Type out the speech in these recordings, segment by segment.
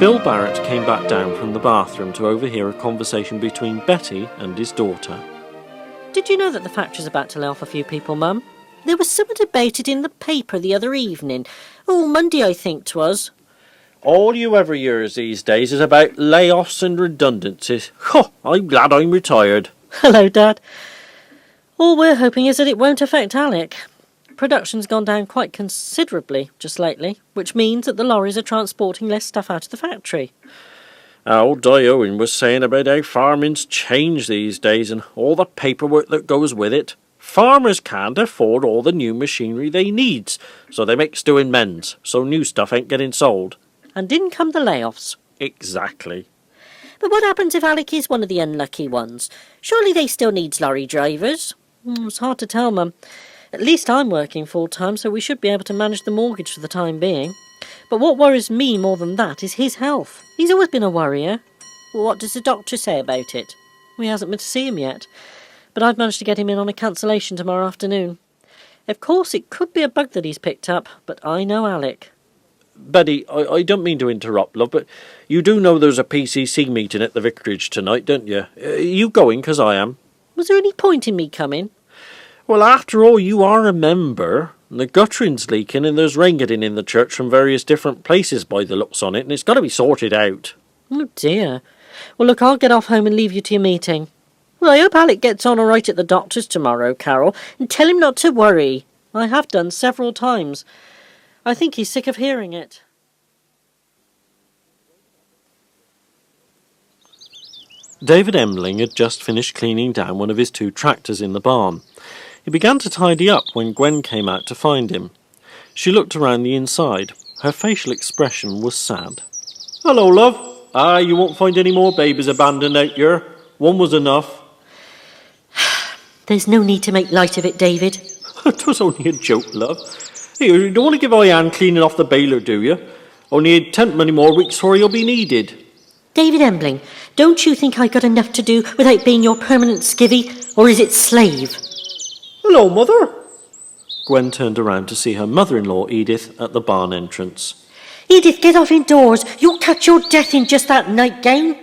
Bill Barrett came back down from the bathroom to overhear a conversation between Betty and his daughter. Did you know that the factory's about to lay off a few people, Mum? There was something about it in the paper the other evening. Oh, Monday, I think 'twas. All you ever hears these days is about layoffs and redundancies. I'm glad I'm retired. Hello, Dad. All we're hoping is that it won't affect Alec. Production's gone down quite considerably just lately, which means that the lorries are transporting less stuff out of the factory. Old Di Owen was saying about how farming's changed these days and all the paperwork that goes with it. Farmers can't afford all the new machinery they needs, so they make stew in men's, so new stuff ain't getting sold. And in come the layoffs. Exactly. But what happens if Alec is one of the unlucky ones? Surely they still needs lorry drivers. It's hard to tell, Mum. At least I'm working full-time, so we should be able to manage the mortgage for the time being. But what worries me more than that is his health. He's always been a worrier. What does the doctor say about it? He hasn't been to see him yet, but I've managed to get him in on a cancellation tomorrow afternoon. Of course, it could be a bug that he's picked up, but I know Alec. Betty, I don't mean to interrupt, love, but you do know there's a PCC meeting at the vicarage tonight, don't you? Are you going, 'cause I am? Was there any point in me coming? Well, after all, you are a member. The guttering's leaking and there's rain getting in the church from various different places by the looks on it, and it's got to be sorted out. Oh, dear. Well, look, I'll get off home and leave you to your meeting. Well, I hope Alec gets on all right at the doctor's tomorrow, Carol, and tell him not to worry. I have done several times. I think he's sick of hearing it. David Embling had just finished cleaning down one of his 2 tractors in the barn. He began to tidy up when Gwen came out to find him. She looked around the inside. Her facial expression was sad. "Hello, love. You won't find any more babies abandoned out here. One was enough." There's no need to make light of it, David. It was only a joke, love. Here, you don't want to give a hand cleaning off the baler, do you? Only 10 many more weeks before you'll be needed. David Embling, don't you think I got enough to do without being your permanent skivvy, or is it slave? Hello, Mother. Gwen turned around to see her mother-in-law, Edith, at the barn entrance. Edith, get off indoors. You'll catch your death in just that nightgown.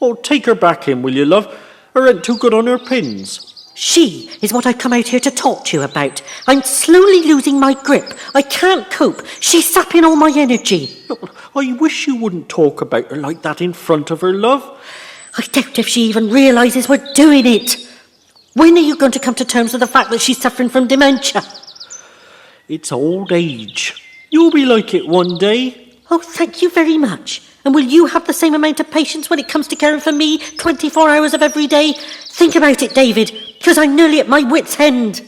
Oh, take her back in, will you, love? Her ain't too good on her pins. She is what I've come out here to talk to you about. I'm slowly losing my grip. I can't cope. She's sapping all my energy. I wish you wouldn't talk about her like that in front of her, love. I doubt if she even realises we're doing it. When are you going to come to terms with the fact that she's suffering from dementia? It's old age. You'll be like it one day. Oh, thank you very much. And will you have the same amount of patience when it comes to caring for me 24 hours of every day? Think about it, David, because I'm nearly at my wit's end.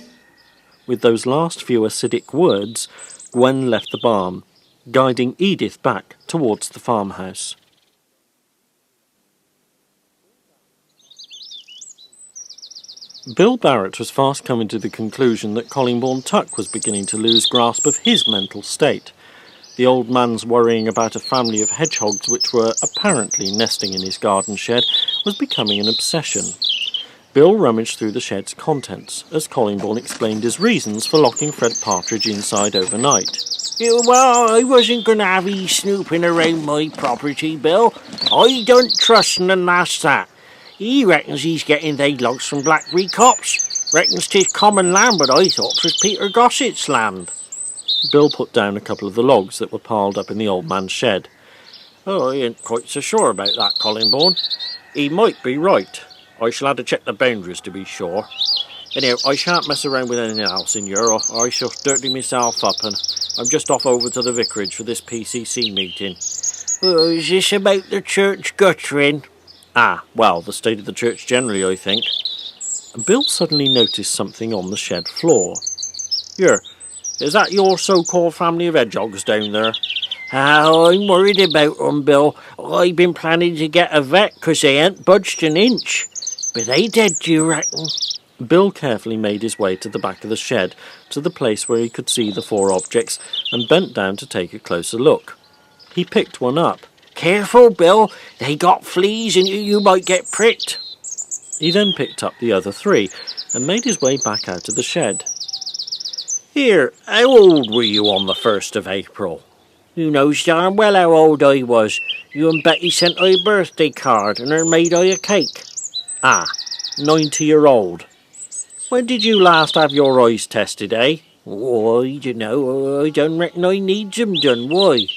With those last few acidic words, Gwen left the barn, guiding Edith back towards the farmhouse. Bill Barrett was fast coming to the conclusion that Collingbourne Tuck was beginning to lose grasp of his mental state. The old man's worrying about a family of hedgehogs which were apparently nesting in his garden shed was becoming an obsession. Bill rummaged through the shed's contents as Collingbourne explained his reasons for locking Fred Partridge inside overnight. Well, I wasn't going to have he snooping around my property, Bill. I don't trust him, and that's that. He reckons he's getting they logs from Blackberry Copse. Reckons 'tis common land, but I thought 'twas Peter Gossett's land. Bill put down a couple of the logs that were piled up in the old man's shed. Oh, I ain't quite so sure about that, Collingbourne. He might be right. I shall have to check the boundaries to be sure. Anyhow, I shan't mess around with anything else in here, or I shall dirty myself up, and I'm just off over to the vicarage for this PCC meeting. Is this about the church guttering? Well, the state of the church generally, I think. Bill suddenly noticed something on the shed floor. Here, is that your so-called family of hedgehogs down there? I'm worried about them, Bill. I've been planning to get a vet 'cause they ain't budged an inch. But they dead, do you reckon? Bill carefully made his way to the back of the shed, to the place where he could see the 4 objects, and bent down to take a closer look. He picked one up. Careful, Bill. They got fleas and you might get pricked. He then picked up the other 3 and made his way back out of the shed. Here, how old were you on the 1st of April? Who knows darn well how old I was. You and Betty sent I a birthday card and her made I a cake. Ah, 90-year-old. When did you last have your eyes tested, eh? Oh, I dunno, I don't reckon I needs 'em done, why?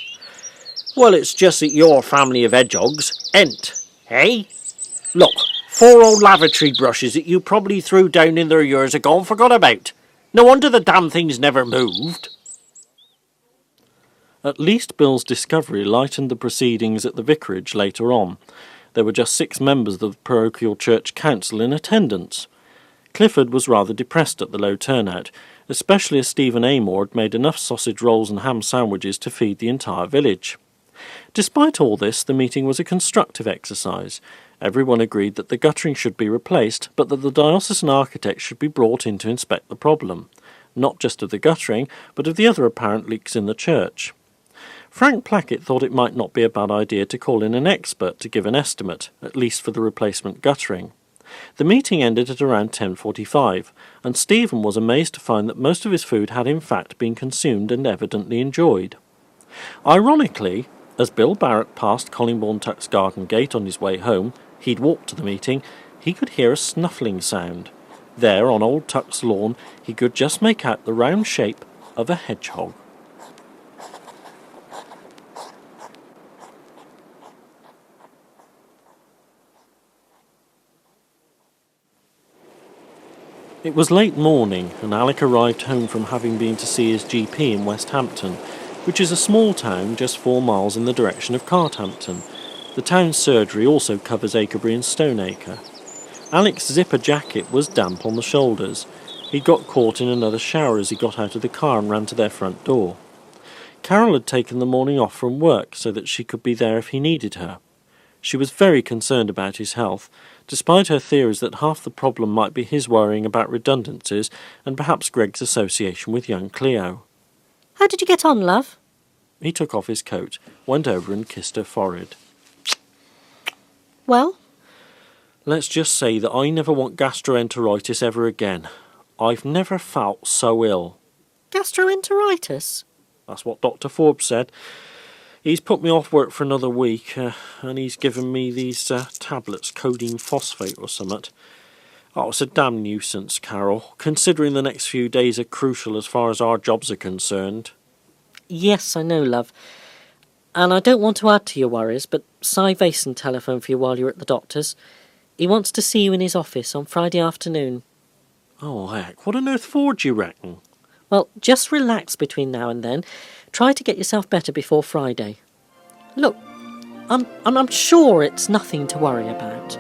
Well, it's just that your family of hedgehogs ain't, eh? Look, 4 old lavatory brushes that you probably threw down in there years ago and forgot about. No wonder the damn things never moved. At least Bill's discovery lightened the proceedings at the vicarage later on. There were just 6 members of the parochial church council in attendance. Clifford was rather depressed at the low turnout, especially as Stephen Amor had made enough sausage rolls and ham sandwiches to feed the entire village. Despite all this, the meeting was a constructive exercise. Everyone agreed that the guttering should be replaced, but that the diocesan architect should be brought in to inspect the problem, not just of the guttering, but of the other apparent leaks in the church. Frank Plackett thought it might not be a bad idea to call in an expert to give an estimate, at least for the replacement guttering. The meeting ended at around 10:45, and Stephen was amazed to find that most of his food had in fact been consumed and evidently enjoyed. Ironically, as Bill Barrett passed Collingbourne Tuck's garden gate on his way home, he'd walked to the meeting, he could hear a snuffling sound. There, on old Tuck's lawn, he could just make out the round shape of a hedgehog. It was late morning, and Alec arrived home from having been to see his GP in West Hampton, which is a small town just 4 miles in the direction of Carthampton. The town's surgery also covers ACREBURY and Stoneacre. Alec's zipper jacket was damp on the shoulders. He'd got caught in another shower as he got out of the car and ran to their front door. Carol had taken the morning off from work so that she could be there if he needed her. She was very concerned about his health, despite her theories that half the problem might be his worrying about redundancies and perhaps Greg's association with young Cleo. How did you get on, love? He took off his coat, went over and kissed her forehead. Well? Let's just say that I never want gastroenteritis ever again. I've never felt so ill. Gastroenteritis? That's what Dr. Forbes said. He's put me off work for another week, and he's given me these tablets, codeine phosphate or something. Oh, it's a damn nuisance, Carol, considering the next few days are crucial as far as our jobs are concerned. Yes, I know, love. And I don't want to add to your worries, but Cy Vason telephoned for you while you were at the doctor's. He wants to see you in his office on Friday afternoon. Oh, heck, what on earth for, do you reckon? Well, just relax between now and then. Try to get yourself better before Friday. Look, I'm sure it's nothing to worry about.